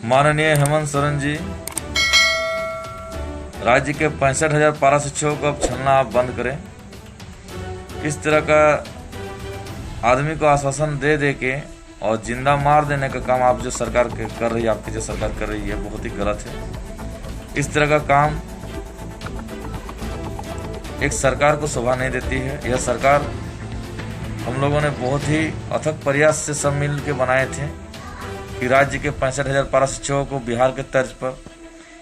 माननीय हेमंत सोरेन जी, राज्य के 65,000 पारा शिक्षकों को अब छलना आप बंद करें। इस तरह का आदमी को आश्वासन दे दे के और जिंदा मार देने का काम आप जो सरकार कर रही है, आपकी जो सरकार कर रही है, बहुत ही गलत है। इस तरह का काम एक सरकार को शोभा नहीं देती है। यह सरकार हम लोगों ने बहुत ही अथक प्रयास से सब मिल के बनाए थे कि राज्य के 65,000 पारा शिक्षकों को बिहार के तर्ज पर,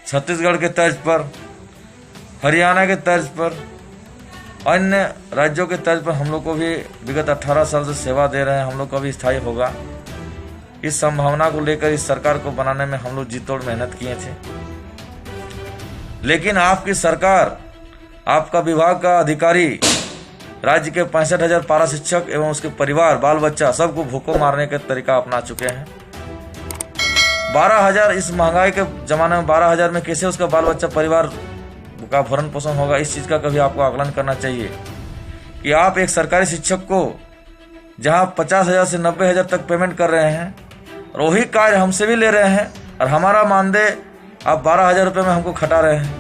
छत्तीसगढ़ के तर्ज पर, हरियाणा के तर्ज पर, अन्य राज्यों के तर्ज पर हम लोग को भी विगत 18 साल से सेवा दे रहे हैं, हम लोग का भी स्थायी होगा। इस संभावना को लेकर इस सरकार को बनाने में हम लोग जी तोड़ मेहनत किए थे। लेकिन आपकी सरकार, आपका विभाग का अधिकारी राज्य के 65,000 पारा शिक्षक एवं उसके परिवार, बाल बच्चा सबको भूखों मारने का तरीका अपना चुके हैं। 12,000 इस महंगाई के जमाने में 12,000 में कैसे उसका बाल बच्चा परिवार का भरण पोषण होगा? इस चीज का कभी आपको आकलन करना चाहिए कि आप एक सरकारी शिक्षक को जहां 50,000 से 90,000 तक पेमेंट कर रहे हैं और वही कार्य हमसे भी ले रहे हैं और हमारा मानदेय आप 12,000 रुपये में हमको खटा रहे हैं।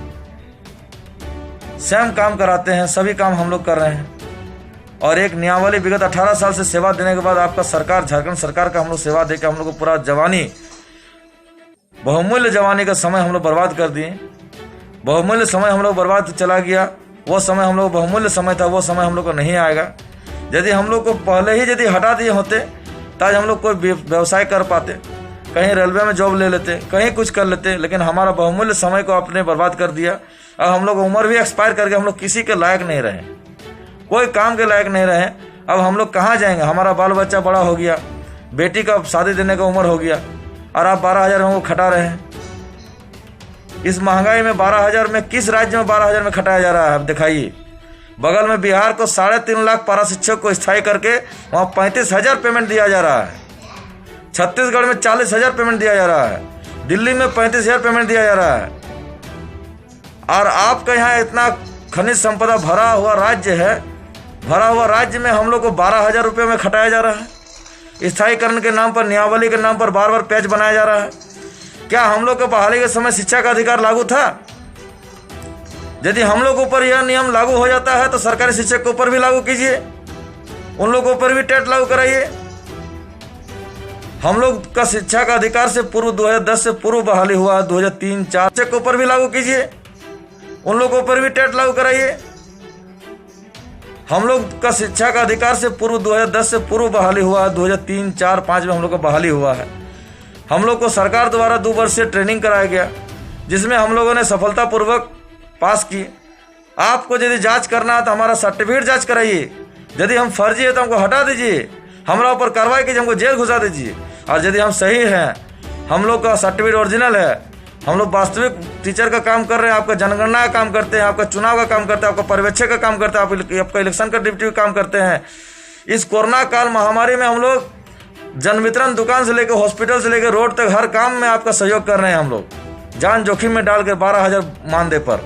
सेम काम कराते हैं, सभी काम हम लोग कर रहे हैं और एक नियमावली विगत 18 साल से सेवा देने के बाद आपका सरकार, झारखंड सरकार का हम लोग सेवा देकर हम लोग को पूरा जवानी, बहुमूल्य जवानी का समय हम लोग बर्बाद कर दिए। बहुमूल्य समय हम लोग बर्बाद चला गया। वो समय हम लोग बहुमूल्य समय था, वो समय हम लोग को नहीं आएगा। यदि हम लोग को पहले ही यदि हटा दिए होते तो आज हम लोग कोई व्यवसाय कर पाते, कहीं रेलवे में जॉब ले लेते, कहीं कुछ कर लेते, लेकिन हमारा बहुमूल्य समय को आपने बर्बाद कर दिया। अब हम लोग उम्र भी एक्सपायर करके हम लोग किसी के लायक नहीं रहे, कोई काम के लायक नहीं रहे। अब हम लोग कहाँ जाएंगे? हमारा बाल बच्चा बड़ा हो गया, बेटी का शादी देने का उम्र हो गया और आप 12,000 हमको खटा रहे हैं। इस महंगाई में 12,000 में किस राज्य में 12,000 में खटाया जा रहा है? आप दिखाइए। बगल में बिहार को 3.5 लाख पारा शिक्षक को स्थायी करके वहाँ 35,000 पेमेंट दिया जा रहा है। छत्तीसगढ़ में 40,000 पेमेंट दिया जा रहा है। दिल्ली में 35,000 पेमेंट दिया जा रहा है। और आपका यहाँ इतना खनिज संपदा भरा हुआ राज्य है, भरा हुआ राज्य में हम लोग को 12,000 रुपये में खटाया जा रहा है। स्थायीकरण के नाम पर, नियमावली के नाम पर बार बार पैच बनाया जा रहा है। क्या हम लोग को बहाली के समय शिक्षा का अधिकार लागू था? यदि हम लोग ऊपर यह नियम लागू हो जाता है तो सरकारी शिक्षक के ऊपर भी लागू कीजिए, उन लोगों पर भी टेट लागू कराइए। हम लोग का शिक्षा का अधिकार से पूर्व 2010 से पूर्व बहाली हुआ है, 2003-4 शिक्षक के ऊपर भी लागू कीजिए, उन लोगों पर भी टेट लागू कराइए। हम लोग का शिक्षा का अधिकार से पूर्व 2010 से पूर्व बहाली हुआ है, 2003-4-5 में हम लोग का बहाली हुआ है। हम लोग को सरकार द्वारा 2 वर्ष से ट्रेनिंग कराया गया, जिसमें हम लोगों ने सफलतापूर्वक पास की। आपको यदि जांच करना है तो हमारा सर्टिफिकेट जांच कराइए। यदि हम फर्जी है तो हमको हटा दीजिए, हमारा ऊपर कार्रवाई कीजिए, हमको जेल घुसा दीजिए। और यदि हम सही हैं, हम लोग का सर्टिफिकेट ओरिजिनल है, हम लोग वास्तविक टीचर का काम कर रहे हैं, आपका जनगणना का काम करते हैं, आपका चुनाव का काम करते हैं, आपका पर्यवेक्षक का काम करते हैं, आपका इलेक्शन का ड्यूटी काम करते हैं। इस कोरोना काल महामारी में हम लोग जन वितरण दुकान से लेकर हॉस्पिटल से लेकर रोड तक हर काम में आपका सहयोग कर रहे हैं। हम लोग जान जोखिम में डालकर 12,000 मानदेय पर।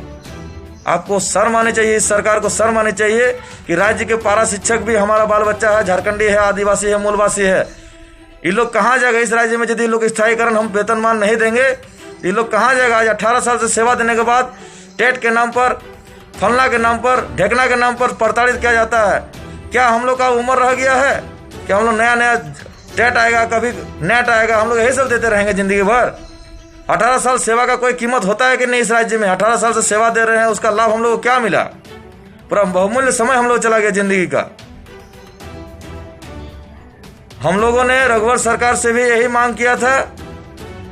आपको शर्म आनी चाहिए, इस सरकार को शर्म आनी चाहिए कि राज्य के पारा शिक्षक भी हमारा बाल बच्चा है, झारखंडी है, आदिवासी है, मूलवासी है। ये लोग कहाँ जाएगा इस राज्य में? यदि लोग स्थायीकरण हम वेतनमान नहीं देंगे, ये लोग कहाँ जाएगा? आज 18 साल से सेवा देने के बाद टेट के नाम पर, फलना के नाम पर, ढेकना के नाम पर प्रताड़ित किया जाता है। क्या हम लोग का उम्र रह गया है? क्या हम लोग नया नया टेट आएगा, कभी नेट आएगा, हम लोग यही सब देते रहेंगे जिंदगी भर? 18 साल सेवा का कोई कीमत होता है कि नहीं? इस राज्य में 18 साल से सेवा दे रहे हैं, उसका लाभ हम लोग को क्या मिला? पूरा बहुमूल्य समय हम लोग चला गया जिंदगी का। हम लोगों ने रघुवर सरकार से भी यही मांग किया था,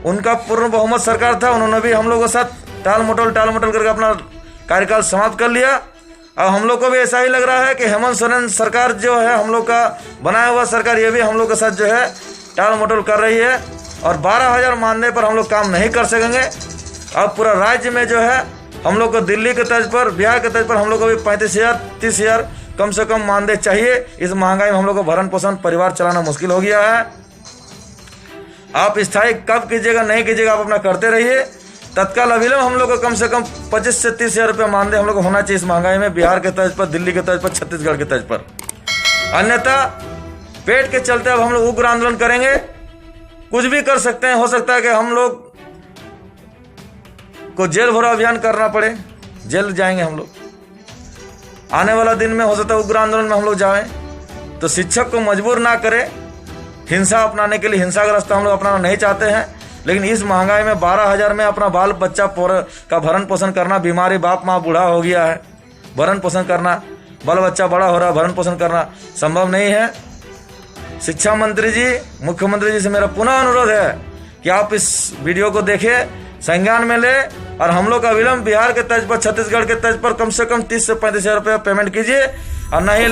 उनका पूर्ण बहुमत सरकार था, उन्होंने भी हम लोगों के साथ टाल मटोल करके अपना कार्यकाल समाप्त कर लिया। अब हम लोग को भी ऐसा ही लग रहा है कि हेमंत सोरेन सरकार जो है, हम लोग का बनाया हुआ सरकार, ये भी हम लोग के साथ जो है टाल मटोल कर रही है और 12,000 मानने पर हम लोग काम नहीं कर सकेंगे। अब पूरा राज्य में जो है हम लोग को दिल्ली के तर्ज पर, बिहार के तर्ज पर हम लोग को भी 35,000 30,000 कम से कम मानदेय चाहिए। इस महंगाई में हम लोग को भरण पोषण परिवार चलाना मुश्किल हो गया है। आप स्थायी कब कीजिएगा, नहीं कीजिएगा, आप अपना करते रहिए। तत्काल अविलंब हम लोग को कम से कम 25 से 30,000 रुपये मानदेय हम लोग को होना चाहिए इस महंगाई में, बिहार के तर्ज पर, दिल्ली के तर्ज पर, छत्तीसगढ़ के तर्ज पर। अन्यथा पेट के चलते अब हम लोग उग्र आंदोलन करेंगे। कुछ भी कर सकते हैं, हो सकता है कि हम लोग को जेल भरो अभियान करना पड़े, जेल जाएंगे हम लोग। आने वाला दिन में हो सकता है उग्र आंदोलन में हम लोग जाएं, तो शिक्षक को मजबूर ना करें हिंसा अपनाने के लिए। हिंसा का रास्ता हम लोग अपनाना नहीं चाहते हैं, लेकिन इस महंगाई में 12,000 में अपना बाल बच्चा का भरण पोषण करना, बीमारी बाप माँ बूढ़ा हो गया है, भरण पोषण करना, बाल बच्चा बड़ा हो रहा है, भरण पोषण करना संभव नहीं है। शिक्षा मंत्री जी, मुख्यमंत्री जी से मेरा पुनः अनुरोध है कि आप इस वीडियो को देखें, संज्ञान में ले और हम लोग का विलंब बिहार के तर्ज पर, छत्तीसगढ़ के तर्ज पर कम से कम 30 से 35 हज़ार रुपये पेमेंट कीजिए और नहीं